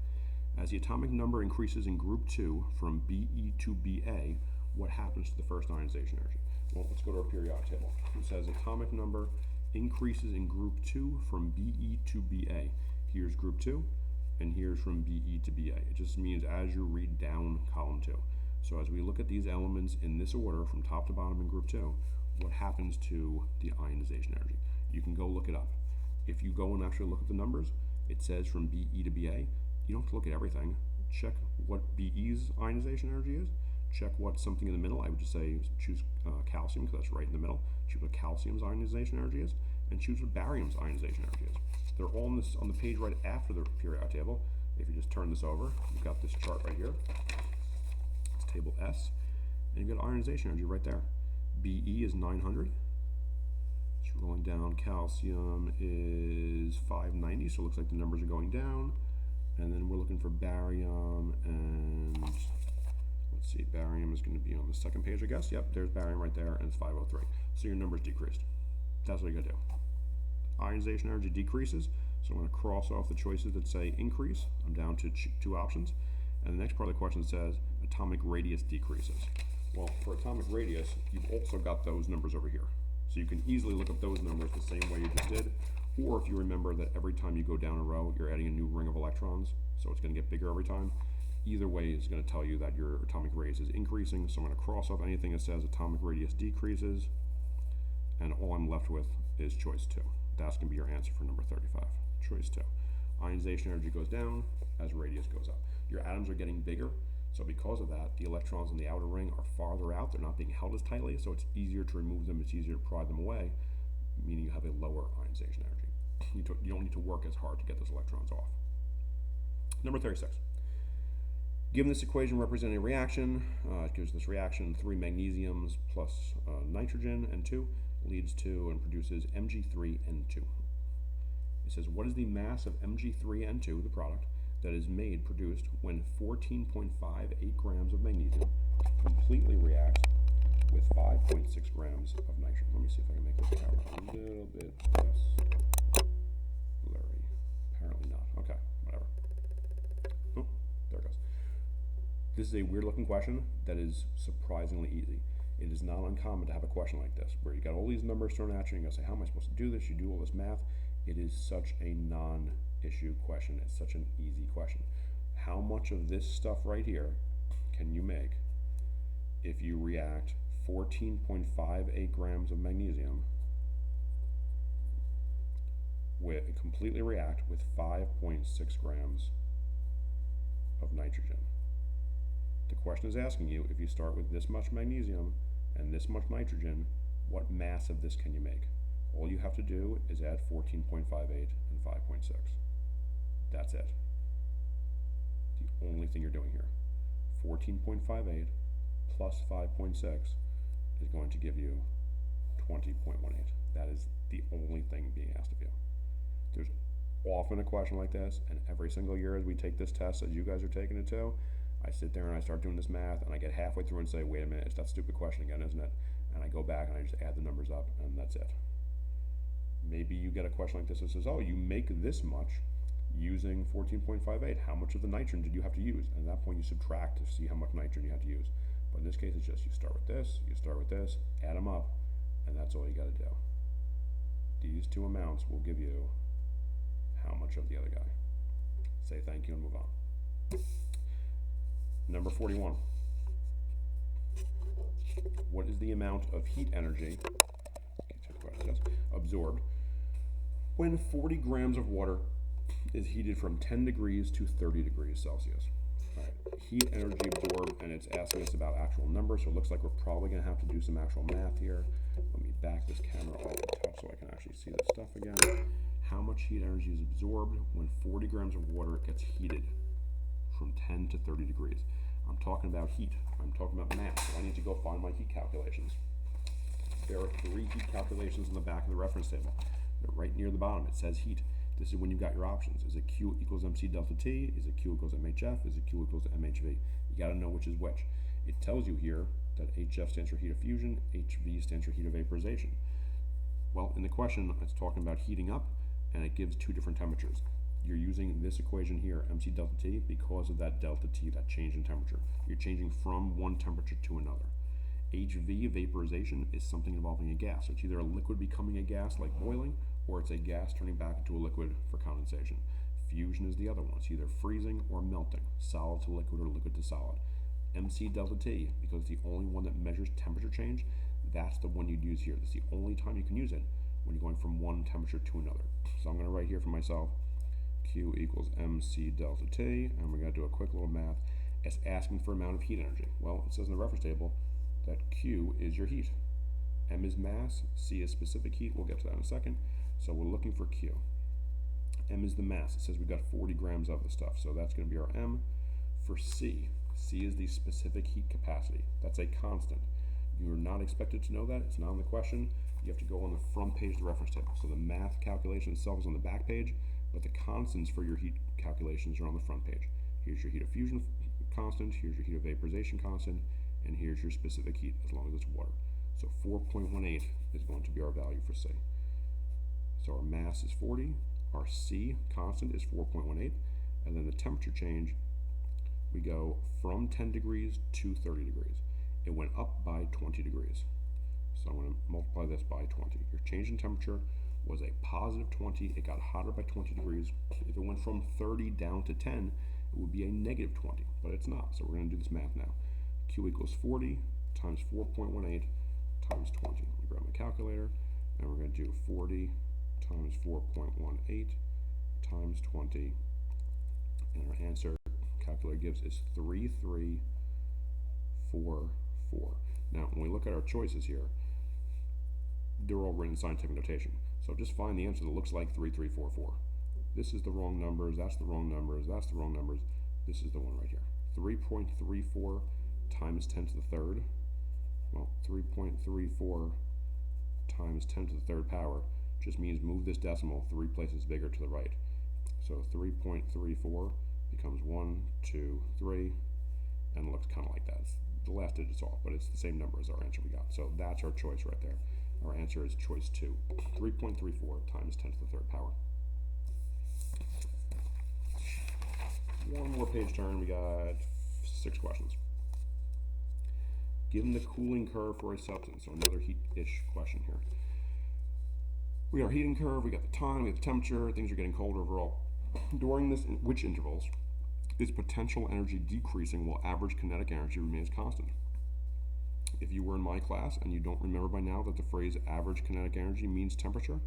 As the atomic number increases in group 2 from Be to Ba, what happens to the first ionization energy? Well, let's go to our periodic table. It says atomic number increases in group 2 from Be to Ba. Here's group 2, and here's from Be to Ba. It just means as you read down column 2. So as we look at these elements in this order from top to bottom in group 2, what happens to the ionization energy? You can go look it up. If you go and actually look at the numbers, it says from BE to BA. You don't have to look at everything. Check what BE's ionization energy is. Check what something in the middle. I would just say choose calcium, because that's right in the middle. Choose what calcium's ionization energy is, and choose what barium's ionization energy is. They're all on the page right after the periodic table. If you just turn this over, you've got this chart right here. It's table S, and you've got ionization energy right there. BE is 900. Scrolling down, calcium is 590, so it looks like the numbers are going down. And then we're looking for barium, and let's see, barium is going to be on the second page, I guess. Yep, there's barium right there, and it's 503. So your number's decreased. That's what you gotta do. Ionization energy decreases, so I'm going to cross off the choices that say increase. I'm down to two options. And the next part of the question says atomic radius decreases. Well, for atomic radius, you've also got those numbers over here. So you can easily look up those numbers the same way you just did. Or if you remember that every time you go down a row, you're adding a new ring of electrons, so it's going to get bigger every time. Either way is going to tell you that your atomic radius is increasing, so I'm going to cross off anything that says atomic radius decreases, and all I'm left with is choice 2. That's going to be your answer for number 35, choice 2. Ionization energy goes down as radius goes up. Your atoms are getting bigger, so because of that, the electrons in the outer ring are farther out. They're not being held as tightly, so it's easier to remove them, it's easier to pry them away, meaning you have a lower ionization energy. You don't need to work as hard to get those electrons off. Number 36. Given this equation representing a reaction, it gives this reaction 3 magnesiums plus nitrogen, N2, leads to and produces Mg3N2. It says, what is the mass of Mg3N2, the product, that is produced when 14.58 grams of magnesium completely reacts with 5.6 grams of nitrogen? Let me see if I can make this camera a little bit less blurry. Apparently not. Okay, whatever. Oh, there it goes. This is a weird looking question that is surprisingly easy. It is not uncommon to have a question like this, where you got all these numbers thrown at you, and you gotta say, how am I supposed to do this? You do all this math. It is such a non-issue question. It's such an easy question. How much of this stuff right here can you make if you react 14.58 grams of magnesium completely react with 5.6 grams of nitrogen? The question is asking you, if you start with this much magnesium and this much nitrogen, what mass of this can you make? All you have to do is add 14.58 and 5.6. That's it. The only thing you're doing here. 14.58 plus 5.6 is going to give you 20.18. That is the only thing being asked of you. There's often a question like this, and every single year as we take this test, as you guys are taking it too, I sit there and I start doing this math, and I get halfway through and say, wait a minute, it's that stupid question again, isn't it? And I go back and I just add the numbers up, and that's it. Maybe you get a question like this that says, oh, you make this much using 14.58. How much of the nitrogen did you have to use? And at that point you subtract to see how much nitrogen you have to use. But in this case, it's just you start with this, add them up, and that's all you got to do. These two amounts will give you how much of the other guy. Say thank you and move on. Number 41. What is the amount of heat energy absorbed when 40 grams of water is heated from 10 degrees to 30 degrees Celsius? All right, heat energy absorbed, and it's asking us about actual numbers, so it looks like we're probably going to have to do some actual math here. Let me back this camera off the top so I can actually see this stuff again. How much heat energy is absorbed when 40 grams of water gets heated from 10 to 30 degrees? I'm talking about heat. I'm talking about mass. So I need to go find my heat calculations. There are 3 heat calculations in the back of the reference table. They're right near the bottom. It says heat. This is when you've got your options. Is it Q equals MC delta T? Is it Q equals MHF? Is it Q equals MHV? You got to know which is which. It tells you here that HF stands for heat of fusion, HV stands for heat of vaporization. Well, in the question, it's talking about heating up, and it gives 2 different temperatures. You're using this equation here, MC delta T, because of that delta T, that change in temperature. You're changing from one temperature to another. HV, vaporization, is something involving a gas. So it's either a liquid becoming a gas, like boiling, or it's a gas turning back into a liquid for condensation. Fusion is the other one. It's either freezing or melting, solid to liquid or liquid to solid. MC delta T, because it's the only one that measures temperature change, that's the one you'd use here. That's the only time you can use it, when you're going from one temperature to another. So I'm going to write here for myself, Q equals MC delta T, and we're going to do a quick little math. It's asking for amount of heat energy. Well, it says in the reference table that Q is your heat. M is mass, C is specific heat. We'll get to that in a second. So we're looking for Q. M is the mass. It says we've got 40 grams of the stuff, so that's going to be our M. For C, C is the specific heat capacity. That's a constant. You're not expected to know that. It's not on the question. You have to go on the front page of the reference table. So the math calculation itself is on the back page, but the constants for your heat calculations are on the front page. Here's your heat of fusion constant, here's your heat of vaporization constant, and here's your specific heat as long as it's water. So 4.18 is going to be our value for C. So our mass is 40, our C constant is 4.18, and then the temperature change, we go from 10 degrees to 30 degrees. It went up by 20 degrees. So I'm going to multiply this by 20. Your change in temperature was a positive 20. It got hotter by 20 degrees. If it went from 30 down to 10, it would be a negative 20, but it's not. So we're going to do this math now. Q equals 40 times 4.18 times 20. Let me grab my calculator, and we're going to do 40 times 4.18 times 20, and our answer calculator gives is 3344. Now, when we look at our choices here, they're all written in scientific notation. So just find the answer that looks like 3344. This is the wrong numbers, that's the wrong numbers, that's the wrong numbers. This is the one right here. 3.34 times 10 to the third. Well, 3.34 times 10 to the third power just means move this decimal 3 places bigger to the right. So 3.34 becomes 1, 2, 3, and it looks kind of like that. It's the last digit's off, but it's the same number as our answer we got. So that's our choice right there. Our answer is choice 2, 3.34 times 10 to the third power. One more page turn, we got 6 questions. Given the cooling curve for a substance, so another heat-ish question here. We got our heating curve, we got the time, we have the temperature, things are getting colder overall. During this, which intervals is potential energy decreasing while average kinetic energy remains constant? If you were in my class and you don't remember by now that the phrase average kinetic energy means temperature,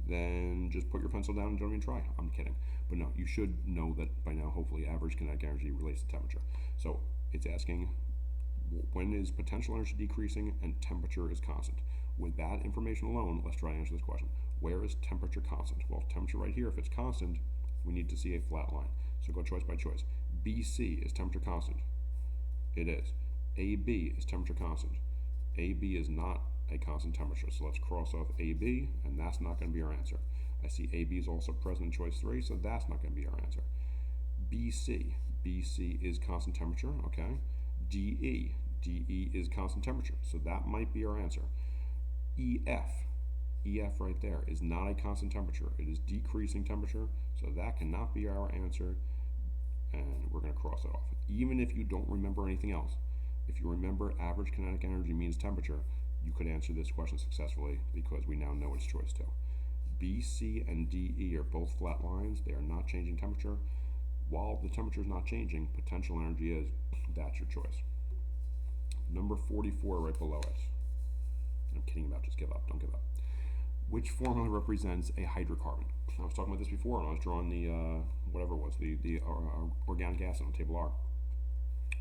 then just put your pencil down and don't even try. I'm kidding. But no, you should know that by now, hopefully, average kinetic energy relates to temperature. So it's asking, when is potential energy decreasing and temperature is constant? With that information alone, let's try to answer this question. Where is temperature constant? Well, temperature right here, if it's constant, we need to see a flat line. So go choice by choice. BC is temperature constant. It is. AB is temperature constant. AB is not a constant temperature, so let's cross off AB, and that's not going to be our answer. I see AB is also present in choice 3, so that's not going to be our answer. BC is constant temperature, okay. DE is constant temperature, so that might be our answer. EF right there is not a constant temperature, it is decreasing temperature, so that cannot be our answer, and we're going to cross it off. Even if you don't remember anything else, if you remember average kinetic energy means temperature, you could answer this question successfully because we now know it's choice 2. B, C, and DE are both flat lines. They are not changing temperature. While the temperature is not changing, potential energy is. That's your choice. Number 44 right below it. I'm kidding about just give up. Don't give up. Which formula represents a hydrocarbon? I was talking about this before when I was drawing the, whatever it was, the organic acid on table R.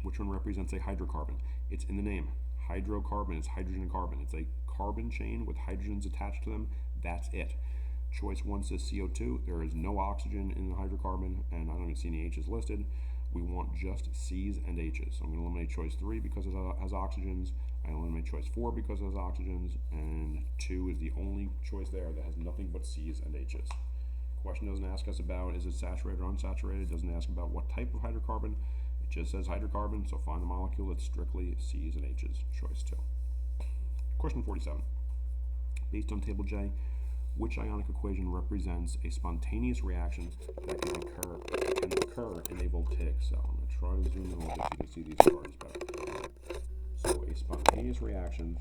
Which one represents a hydrocarbon? It's in the name. Hydrocarbon is hydrogen and carbon. It's a carbon chain with hydrogens attached to them. That's it. Choice 1 says CO2. There is no oxygen in the hydrocarbon, and I don't even see any H's listed. We want just C's and H's. So I'm going to eliminate choice 3 because it has oxygens. I eliminate choice 4 because it has oxygens, and 2 is the only choice there that has nothing but C's and H's. Question doesn't ask us about is it saturated or unsaturated. It doesn't ask about what type of hydrocarbon. It just says hydrocarbon, so find the molecule that's strictly C's and H's, choice 2. Question 47. Based on table J, which ionic equation represents a spontaneous reaction that can occur in a voltaic cell? I'm going to try to zoom in a little bit so you can see these cards better. So a spontaneous reaction,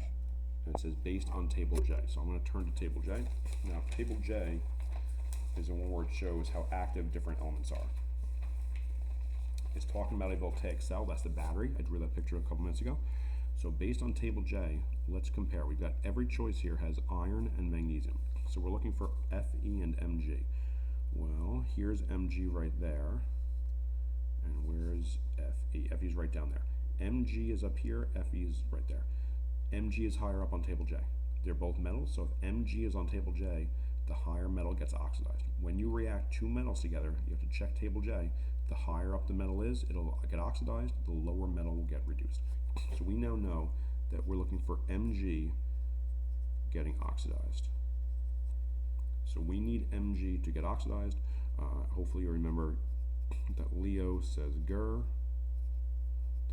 and it says based on table J. So I'm going to turn to table J. Now, table J is the one where it shows how active different elements are. is talking about a voltaic cell. That's the battery. I drew that picture a couple minutes ago. So based on table J, let's compare. We've got every choice here has iron and magnesium. So we're looking for Fe and Mg. Well, here's Mg right there. And where's Fe? Fe's right down there. Mg is up here, Fe is right there. Mg is higher up on table J. They're both metals, so if Mg is on table J, the higher metal gets oxidized. When you react two metals together, you have to check table J. The higher up the metal is, it'll get oxidized, the lower metal will get reduced. So we now know that we're looking for Mg getting oxidized. So we need Mg to get oxidized. Hopefully you remember that Leo says grr.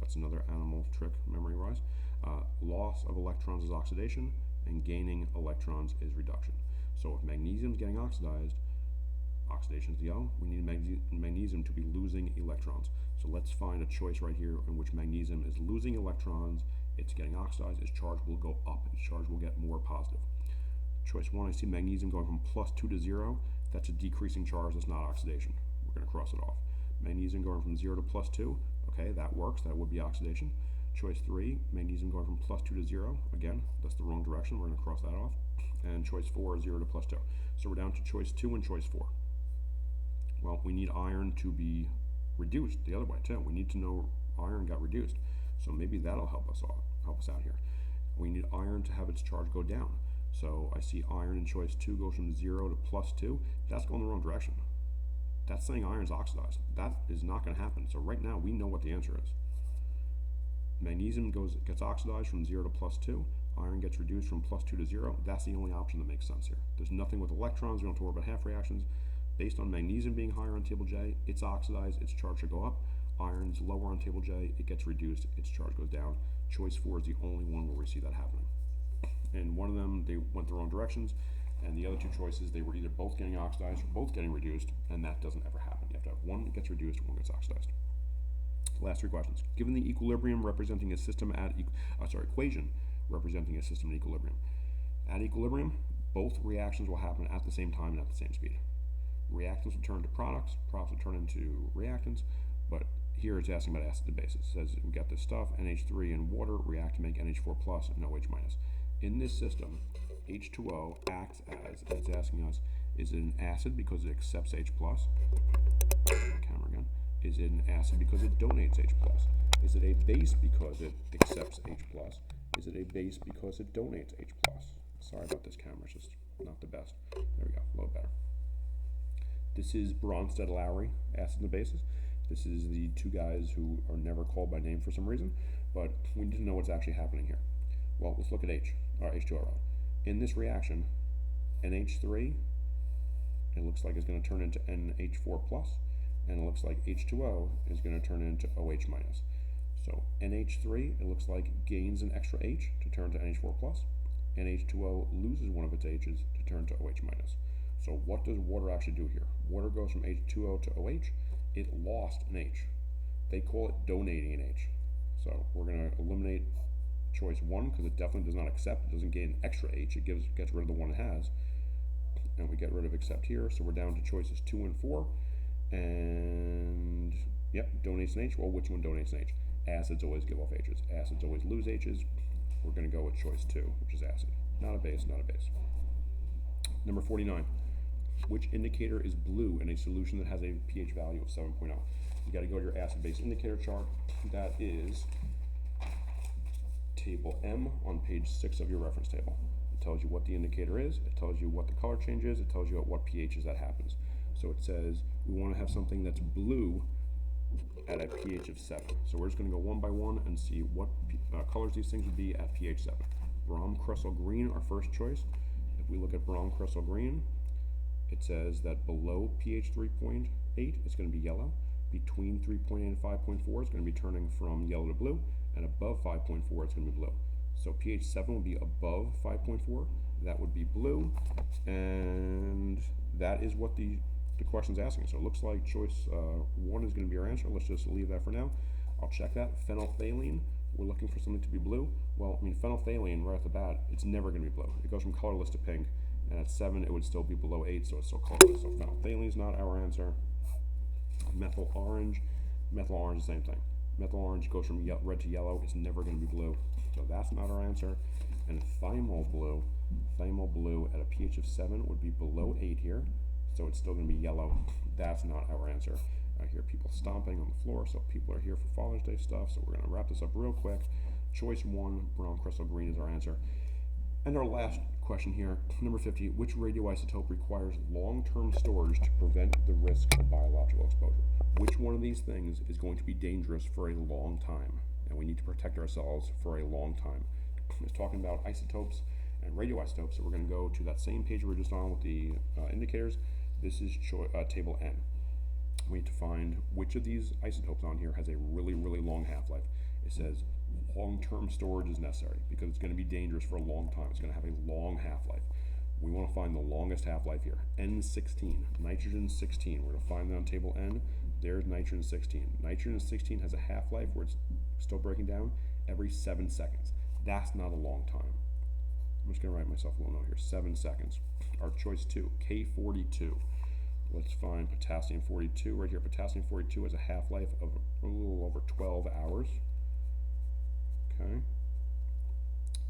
That's another animal trick memory-wise. Loss of electrons is oxidation, and gaining electrons is reduction. So if magnesium is getting oxidized, oxidation is the O, we need magnesium to be losing electrons. So let's find a choice right here in which magnesium is losing electrons, it's getting oxidized, its charge will go up, its charge will get more positive. Choice 1, I see magnesium going from +2 to 0. That's a decreasing charge, that's not oxidation. We're going to cross it off. Magnesium going from 0 to +2, okay, that works, that would be oxidation. Choice 3, magnesium going from +2 to 0. Again, that's the wrong direction, we're going to cross that off. And choice 4 is 0 to +2. So we're down to choice 2 and choice 4. Well, we need iron to be reduced the other way too. We need to know iron got reduced. So maybe that'll help us out here. We need iron to have its charge go down. So I see iron in choice 2 goes from 0 to +2. That's going the wrong direction. That's saying iron's oxidized. That is not going to happen. So right now we know what the answer is. Magnesium gets oxidized from 0 to +2. Iron gets reduced from +2 to 0. That's the only option that makes sense here. There's nothing with electrons. We don't have to worry about half reactions. Based on magnesium being higher on table J, it's oxidized, its charge should go up. Iron's lower on table J, it gets reduced, its charge goes down. Choice 4 is the only one where we see that happening. And one of them, they went the wrong directions, and the other two choices, they were either both getting oxidized or both getting reduced, and that doesn't ever happen. You have to have one that gets reduced, one gets oxidized. Last three questions. Given the equilibrium representing a system at equation representing a system in equilibrium. At equilibrium, both reactions will happen at the same time and at the same speed. Reactants will turn to products will turn into reactants, but here it's asking about acids and bases. It says we got this stuff, NH3 and water react to make NH4 plus and OH minus. In this system, H2O acts as, it's asking us, is it an acid because it accepts H plus? Camera again. Is it an acid because it donates H plus? Is it a base because it accepts H plus? Is it a base because it donates H plus? Sorry about this camera, it's just not the best. There we go, a little better. This is Bronsted-Lowry, acids and bases. This is the two guys who are never called by name for some reason, but we need to know what's actually happening here. Well, let's look at H2O. In this reaction, NH3, it looks like it's going to turn into NH4 plus, and it looks like H2O is going to turn into OH minus. So NH3, it looks like gains an extra H to turn to NH4 plus, and H2O loses one of its H's to turn to OH minus. So what does water actually do here? Water goes from H2O to OH. It lost an H. They call it donating an H. So we're going to eliminate choice 1 because it definitely does not accept. It doesn't gain an extra H. It gets rid of the one it has. And we get rid of accept here. So we're down to choices 2 and 4. And yep, donates an H. Well, which one donates an H? Acids always give off H's. Acids always lose H's. We're going to go with choice 2, which is acid. Not a base, not a base. Number 49. Which indicator is blue in a solution that has a pH value of 7.0? You got to go to your acid-base indicator chart. That is table M on page 6 of your reference table. It tells you what the indicator is. It tells you what the color change is. It tells you at what pHs that happens. So it says we want to have something that's blue at a pH of 7. So we're just going to go one by one and see what colors these things would be at pH 7. Brom Cressel Green, our first choice. If we look at Brom Cressel Green, it says that below pH 3.8 it's going to be yellow. Between 3.8 and 5.4 it's going to be turning from yellow to blue, and above 5.4 it's going to be blue. So pH 7 will be above 5.4. That would be blue, and that is what the question's asking. So it looks like choice 1 is going to be our answer. Let's just leave that for now. I'll check that. Phenolphthalein, we're looking for something to be blue. Well, I mean, phenolphthalein right off the bat, it's never going to be blue. It goes from colorless to pink. And at 7, it would still be below 8, so it's still colorless. So phenolphthalein is not our answer. Methyl orange, Methyl orange, the same thing. Methyl orange goes from red to yellow. It's never going to be blue. So that's not our answer. And thymol blue at a pH of 7 would be below 8 here. So it's still going to be yellow. That's not our answer. I hear people stomping on the floor, so people are here for Father's Day stuff. So we're going to wrap this up real quick. Choice 1, brown crystal green is our answer. And our last question here, number 50, which radioisotope requires long-term storage to prevent the risk of biological exposure? Which one of these things is going to be dangerous for a long time? And we need to protect ourselves for a long time. It's talking about isotopes and radioisotopes, so we're going to go to that same page we were just on with the indicators. This is table N. We need to find which of these isotopes on here has a really, really long half-life. It says long-term storage is necessary because it's going to be dangerous for a long time. It's going to have a long half-life. We want to find the longest half-life here. N16, nitrogen 16. We're going to find that on table N. There's nitrogen 16. Nitrogen 16 has a half-life where it's still breaking down every 7 seconds. That's not a long time. I'm just going to write myself a little note here. 7 seconds. Our choice 2, K42. Let's find potassium 42 right here. Potassium 42 has a half-life of a little over 12 hours. Okay.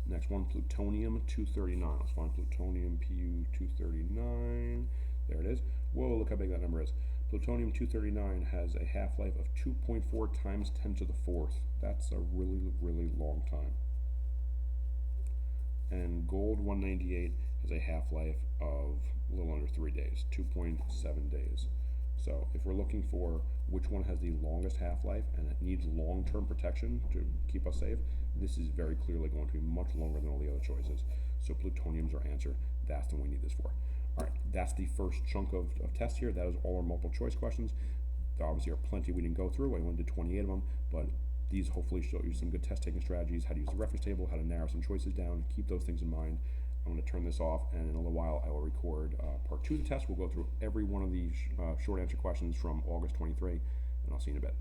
Next one, plutonium 239. Let's find plutonium Pu 239. There it is. Whoa, look how big that number is. Plutonium 239 has a half-life of 2.4 times 10 to the 4th. That's a really, really long time. And gold 198 has a half-life of a little under 3 days, 2.7 days. So if we're looking for which one has the longest half-life and it needs long-term protection to keep us safe, this is very clearly going to be much longer than all the other choices. So plutonium's our answer. That's the one we need this for. All right, that's the first chunk of tests here. That is all our multiple choice questions. There obviously are plenty we didn't go through. I only did 28 of them, but these hopefully show you some good test taking strategies, how to use the reference table, how to narrow some choices down, keep those things in mind. I'm going to turn this off, and in a little while I will record part 2 of the test. We'll go through every one of these short answer questions from August 23, and I'll see you in a bit.